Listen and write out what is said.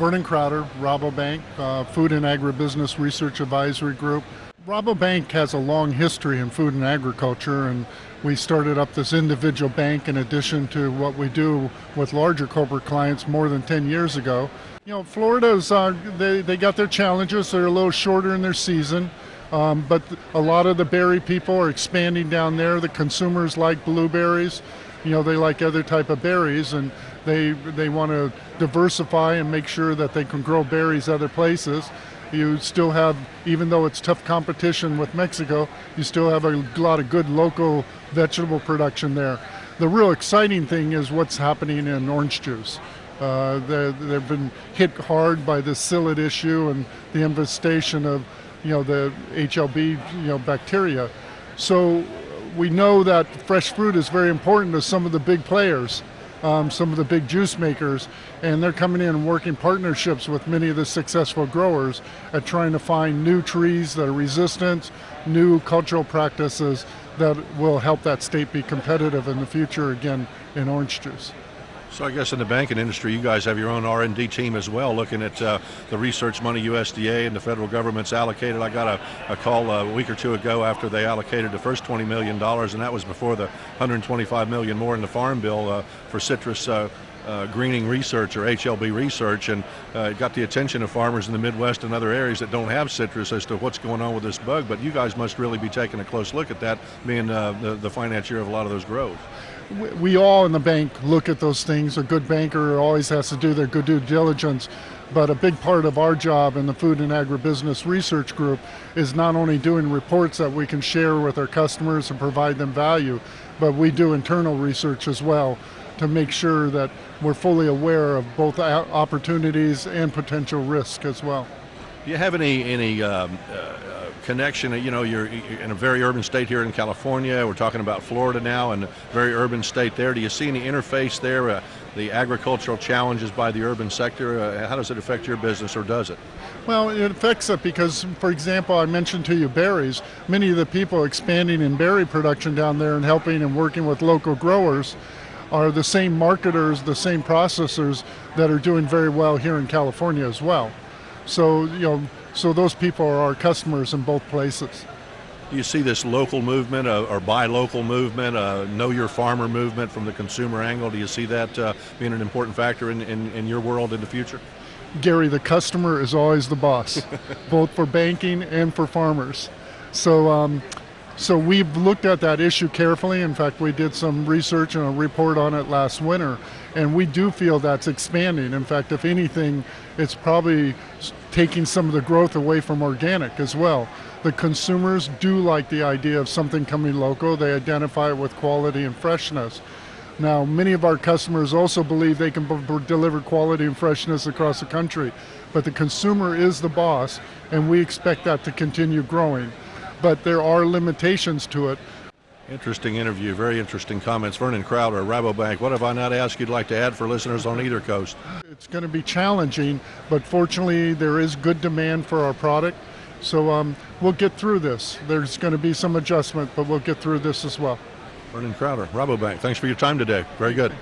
Vernon Crowder, Rabobank, Food and Agribusiness Research Advisory Group. Rabobank has a long history in food and agriculture, and we started up this individual bank in addition to what we do with larger corporate clients more than 10 years ago. You know, Florida's, they got their challenges. They're a little shorter in their season, but a lot of the berry people are expanding down there. The consumers like blueberries. You know, they like other type of berries, and they want to diversify and make sure that they can grow berries other places. You still have, even though it's tough competition with Mexico, you still have a lot of good local vegetable production there. The real exciting thing is what's happening in orange juice. They've been hit hard by the psyllid issue and the infestation of, the HLB, bacteria. So we know that fresh fruit is very important to some of the big players, some of the big juice makers, and they're coming in and working partnerships with many of the successful growers at trying to find new trees that are resistant, new cultural practices that will help that state be competitive in the future again in orange juice. So I guess in the banking industry, you guys have your own R&D team as well, looking at the research money USDA and the federal government's allocated. I got a call a week or two ago after they allocated the first $20 million, and that was before the $125 million more in the Farm Bill for citrus greening research, or HLB research, and it got the attention of farmers in the Midwest and other areas that don't have citrus as to what's going on with this bug. But you guys must really be taking a close look at that, being the financier of a lot of those grows. We all in the bank look at those things. A good banker always has to do their good due diligence, but a big part of our job in the Food and Agribusiness Research Group is not only doing reports that we can share with our customers and provide them value, but we do internal research as well to make sure that we're fully aware of both opportunities and potential risk as well. Do you have any connection? You're in a very urban state here in California. We're talking about Florida now, and a very urban state there. Do you see any interface there? The agricultural challenges by the urban sector, how does it affect your business, or does it? Well, it affects it because, for example, I mentioned to you berries. Many of the people expanding in berry production down there and helping and working with local growers are the same marketers, the same processors that are doing very well here in California as well. So, so those people are our customers in both places. You see this local movement or buy local movement, know your farmer movement from the consumer angle. Do you see that being an important factor in your world in the future? Gary, the customer is always the boss, both for banking and for farmers. So we've looked at that issue carefully. In fact, we did some research and a report on it last winter, and we do feel that's expanding. In fact, if anything, it's probably taking some of the growth away from organic as well. The consumers do like the idea of something coming local. They identify it with quality and freshness. Now, many of our customers also believe they can deliver quality and freshness across the country, but the consumer is the boss, and we expect that to continue growing. But there are limitations to it. Interesting interview, very interesting comments. Vernon Crowder, Rabobank. What have I not asked you'd like to add for listeners on either coast? It's going to be challenging, but fortunately there is good demand for our product. So we'll get through this. There's going to be some adjustment, but we'll get through this as well. Vernon Crowder, Rabobank. Thanks for your time today. Very good.